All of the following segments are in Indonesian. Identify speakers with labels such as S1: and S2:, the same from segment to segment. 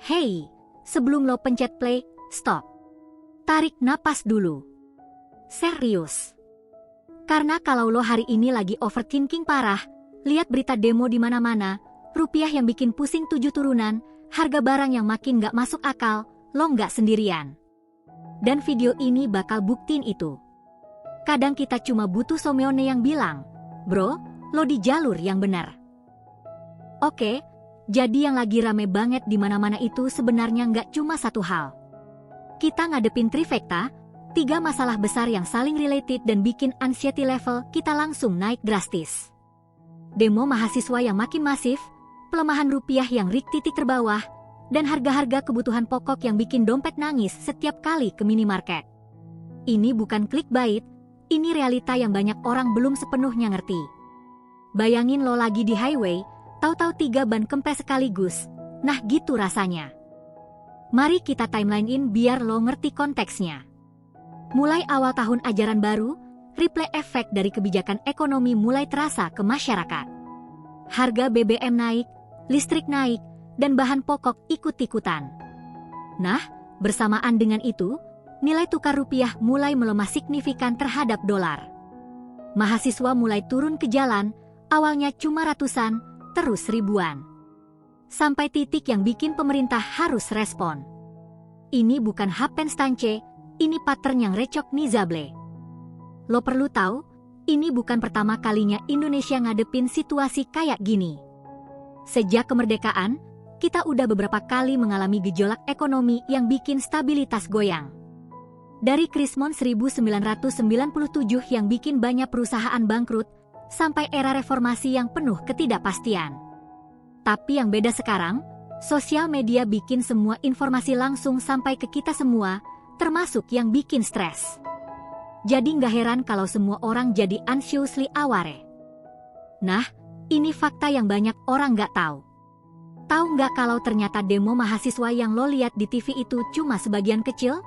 S1: Hey, sebelum lo pencet play, stop. Tarik napas dulu. Serius. Karena kalau lo hari ini lagi overthinking parah, lihat berita demo di mana-mana, rupiah yang bikin pusing 7 turunan, harga barang yang makin gak masuk akal, lo gak sendirian. Dan video ini bakal buktiin itu. Kadang kita cuma butuh Someone yang bilang, bro, lo di jalur yang benar. Oke, jadi yang lagi rame banget di mana-mana itu sebenarnya nggak cuma satu hal. Kita ngadepin trifecta, 3 masalah besar yang saling related dan bikin anxiety level kita langsung naik drastis. Demo mahasiswa yang makin masif, pelemahan rupiah yang rik titik terbawah, dan harga-harga kebutuhan pokok yang bikin dompet nangis setiap kali ke minimarket. Ini bukan clickbait, ini realita yang banyak orang belum sepenuhnya ngerti. Bayangin lo lagi di highway, tahu-tahu 3 ban kempes sekaligus, nah gitu rasanya. Mari kita timeline-in biar lo ngerti konteksnya. Mulai awal tahun ajaran baru, ripple efek dari kebijakan ekonomi mulai terasa ke masyarakat. Harga BBM naik, listrik naik, dan bahan pokok ikut-ikutan. Nah, bersamaan dengan itu, nilai tukar rupiah mulai melemah signifikan terhadap dolar. Mahasiswa mulai turun ke jalan, awalnya cuma ratusan, terus ribuan. Sampai titik yang bikin pemerintah harus respon. Ini bukan happenstance, ini pattern yang recok nizable. Lo perlu tahu, ini bukan pertama kalinya Indonesia ngadepin situasi kayak gini. Sejak kemerdekaan, kita udah beberapa kali mengalami gejolak ekonomi yang bikin stabilitas goyang. Dari Krismon 1997 yang bikin banyak perusahaan bangkrut, sampai era reformasi yang penuh ketidakpastian. Tapi yang beda sekarang, sosial media bikin semua informasi langsung sampai ke kita semua, termasuk yang bikin stres. Jadi nggak heran kalau semua orang jadi anxiously aware. Nah, ini fakta yang banyak orang nggak tahu. Tahu nggak kalau ternyata demo mahasiswa yang lo lihat di TV itu cuma sebagian kecil?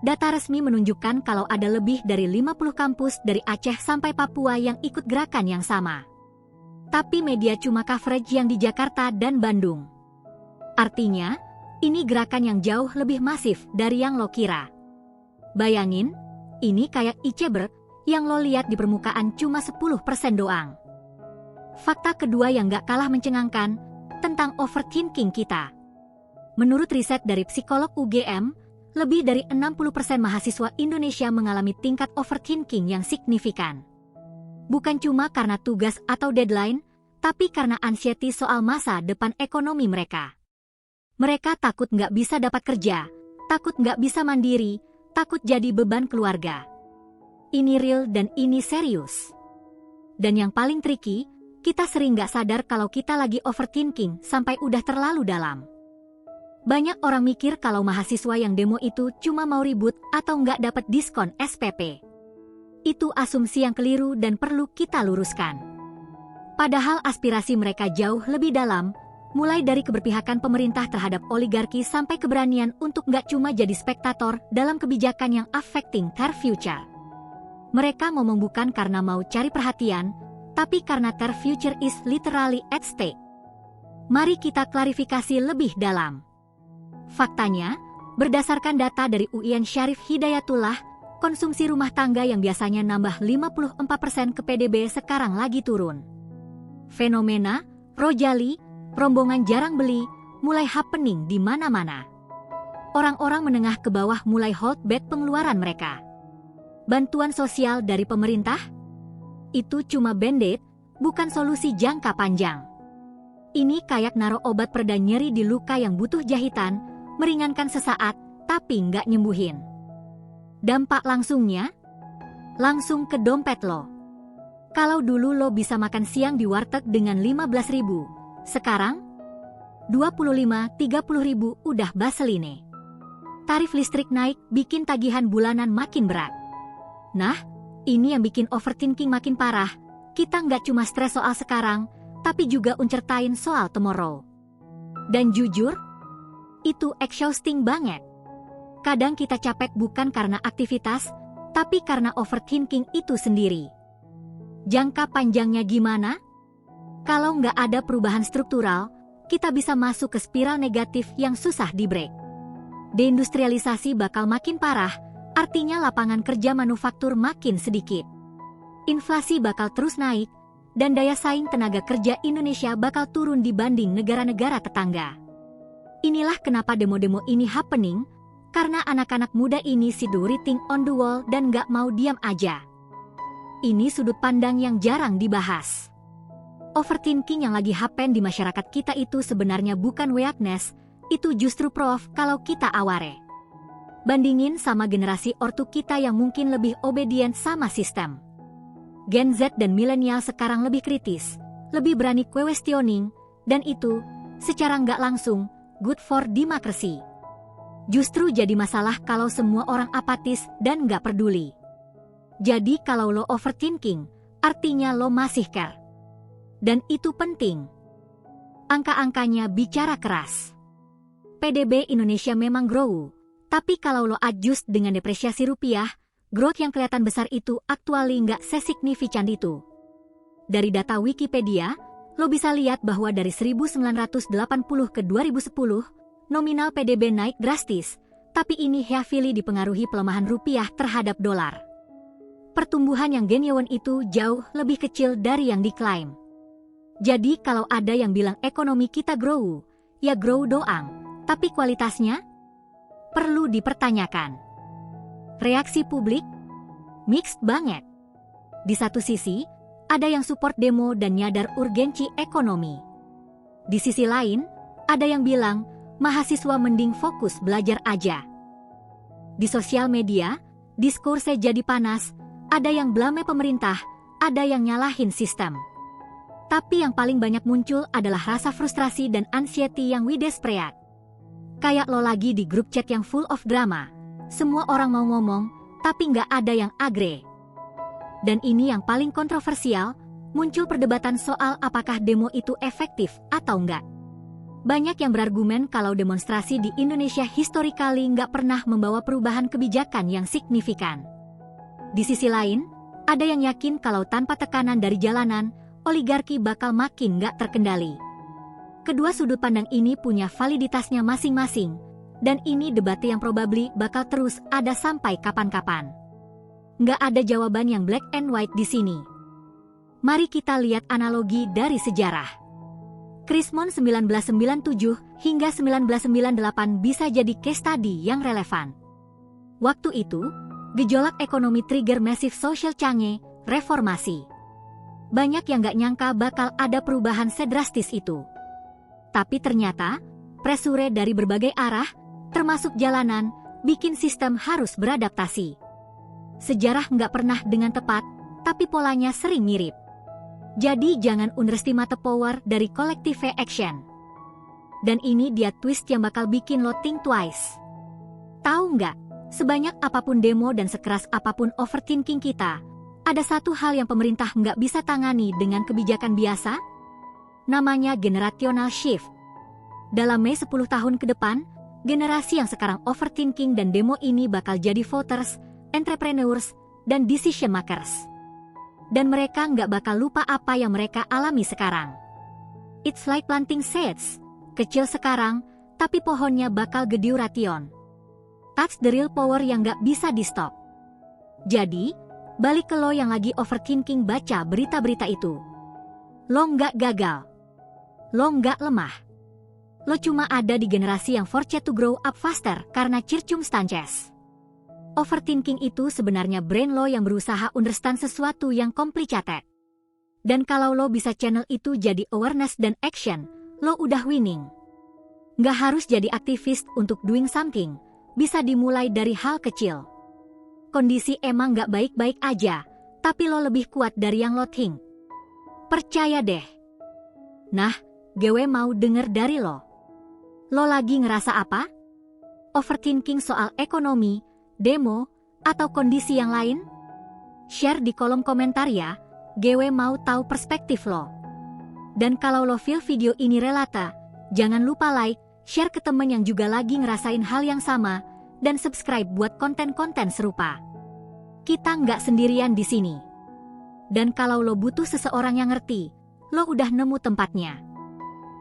S1: Data resmi menunjukkan kalau ada lebih dari 50 kampus dari Aceh sampai Papua yang ikut gerakan yang sama. Tapi media cuma coverage yang di Jakarta dan Bandung. Artinya, ini gerakan yang jauh lebih masif dari yang lo kira. Bayangin, ini kayak Iceberg yang lo lihat di permukaan cuma 10% doang. Fakta kedua yang gak kalah mencengangkan, tentang overthinking kita. Menurut riset dari psikolog UGM, lebih dari 60% mahasiswa Indonesia mengalami tingkat overthinking yang signifikan. Bukan cuma karena tugas atau deadline, tapi karena anxiety soal masa depan ekonomi mereka. Mereka takut nggak bisa dapat kerja, takut nggak bisa mandiri, takut jadi beban keluarga. Ini real dan ini serius. Dan yang paling tricky, kita sering nggak sadar kalau kita lagi overthinking sampai udah terlalu dalam. Banyak orang mikir kalau mahasiswa yang demo itu cuma mau ribut atau nggak dapat diskon SPP. Itu asumsi yang keliru dan perlu kita luruskan. Padahal aspirasi mereka jauh lebih dalam, mulai dari keberpihakan pemerintah terhadap oligarki sampai keberanian untuk nggak cuma jadi spektator dalam kebijakan yang affecting their future. Mereka ngomong bukan karena mau cari perhatian, tapi karena their future is literally at stake. Mari kita klarifikasi lebih dalam. Faktanya, berdasarkan data dari UIN Syarif Hidayatullah, konsumsi rumah tangga yang biasanya nambah 54% ke PDB sekarang lagi turun. Fenomena, rojali, rombongan jarang beli, mulai happening di mana-mana. Orang-orang menengah ke bawah mulai hold back pengeluaran mereka. Bantuan sosial dari pemerintah? Itu cuma band-aid, bukan solusi jangka panjang. Ini kayak naruh obat pereda nyeri di luka yang butuh jahitan, meringankan sesaat, tapi nggak nyembuhin. Dampak langsungnya? Langsung ke dompet lo. Kalau dulu lo bisa makan siang di warteg dengan 15.000, sekarang 25-30 ribu udah baseline. Tarif listrik naik bikin tagihan bulanan makin berat. Nah, ini yang bikin overthinking makin parah. Kita nggak cuma stres soal sekarang, tapi juga uncertain soal tomorrow. Dan jujur, itu exhausting banget. Kadang kita capek bukan karena aktivitas, tapi karena overthinking itu sendiri. Jangka panjangnya gimana? Kalau nggak ada perubahan struktural, kita bisa masuk ke spiral negatif yang susah di-break. Deindustrialisasi bakal makin parah, artinya lapangan kerja manufaktur makin sedikit. Inflasi bakal terus naik, dan daya saing tenaga kerja Indonesia bakal turun dibanding negara-negara tetangga. Inilah kenapa demo-demo ini happening, karena anak-anak muda ini see the writing on the wall dan gak mau diam aja. Ini sudut pandang yang jarang dibahas. Overthinking yang lagi happen di masyarakat kita itu sebenarnya bukan weakness, itu justru proof kalau kita aware. Bandingin sama generasi ortu kita yang mungkin lebih obedient sama sistem. Gen Z dan milenial sekarang lebih kritis, lebih berani questioning, dan itu, secara nggak langsung, good for democracy. Justru jadi masalah kalau semua orang apatis dan nggak peduli. Jadi kalau lo overthinking, artinya lo masih care. Dan itu penting. Angka-angkanya bicara keras. PDB Indonesia memang grow, tapi kalau lo adjust dengan depresiasi rupiah, growth yang kelihatan besar itu actually nggak sesignifikan itu. Dari data Wikipedia, lo bisa lihat bahwa dari 1980 ke 2010, nominal PDB naik drastis, tapi ini heavily dipengaruhi pelemahan rupiah terhadap dolar. Pertumbuhan yang genuine itu jauh lebih kecil dari yang diklaim. Jadi kalau ada yang bilang ekonomi kita grow, ya grow doang, tapi kualitasnya perlu dipertanyakan. Reaksi publik mixed banget. Di satu sisi, ada yang support demo dan nyadar urgensi ekonomi. Di sisi lain, ada yang bilang, mahasiswa mending fokus belajar aja. Di sosial media, diskursnya jadi panas, ada yang blame pemerintah, ada yang nyalahin sistem. Tapi yang paling banyak muncul adalah rasa frustrasi dan anxiety yang we desperate. Kayak lo lagi di grup chat yang full of drama, semua orang mau ngomong, tapi nggak ada yang agree. Dan ini yang paling kontroversial, muncul perdebatan soal apakah demo itu efektif atau enggak. Banyak yang berargumen kalau demonstrasi di Indonesia historically nggak pernah membawa perubahan kebijakan yang signifikan. Di sisi lain, ada yang yakin kalau tanpa tekanan dari jalanan, oligarki bakal makin nggak terkendali. Kedua sudut pandang ini punya validitasnya masing-masing, dan ini debat yang probably bakal terus ada sampai kapan-kapan. Nggak ada jawaban yang black and white di sini. Mari kita lihat analogi dari sejarah. Krismon 1997 hingga 1998 bisa jadi case study yang relevan. Waktu itu, gejolak ekonomi trigger massive social change, reformasi. Banyak yang gak nyangka bakal ada perubahan sedrastis itu. Tapi ternyata, pressure dari berbagai arah, termasuk jalanan, bikin sistem harus beradaptasi. Sejarah gak pernah dengan tepat, tapi polanya sering mirip. Jadi jangan underestimate the power dari collective action. Dan ini dia twist yang bakal bikin lo think twice. Tahu nggak, sebanyak apapun demo dan sekeras apapun overthinking kita, ada satu hal yang pemerintah nggak bisa tangani dengan kebijakan biasa? Namanya generational shift. Dalam 10 tahun ke depan, generasi yang sekarang overthinking dan demo ini bakal jadi voters, entrepreneurs, dan decision makers. Dan mereka nggak bakal lupa apa yang mereka alami sekarang. It's like planting seeds, kecil sekarang, tapi pohonnya bakal gede ration. That's the real power yang nggak bisa di-stop. Jadi, balik ke lo yang lagi overthinking baca berita-berita itu. Lo nggak gagal. Lo nggak lemah. Lo cuma ada di generasi yang forced to grow up faster karena circumstances. Overthinking itu sebenarnya brain lo yang berusaha understand sesuatu yang complicated. Dan kalau lo bisa channel itu jadi awareness dan action, lo udah winning. Nggak harus jadi aktivis untuk doing something, bisa dimulai dari hal kecil. Kondisi emang nggak baik-baik aja, tapi lo lebih kuat dari yang lo think. Percaya deh. Nah, gue mau denger dari lo. Lo lagi ngerasa apa? Overthinking soal ekonomi, demo, atau kondisi yang lain? Share di kolom komentar ya, gue mau tahu perspektif lo. Dan kalau lo feel video ini relata, jangan lupa like, share ke temen yang juga lagi ngerasain hal yang sama, dan subscribe buat konten-konten serupa. Kita nggak sendirian di sini. Dan kalau lo butuh seseorang yang ngerti, lo udah nemu tempatnya.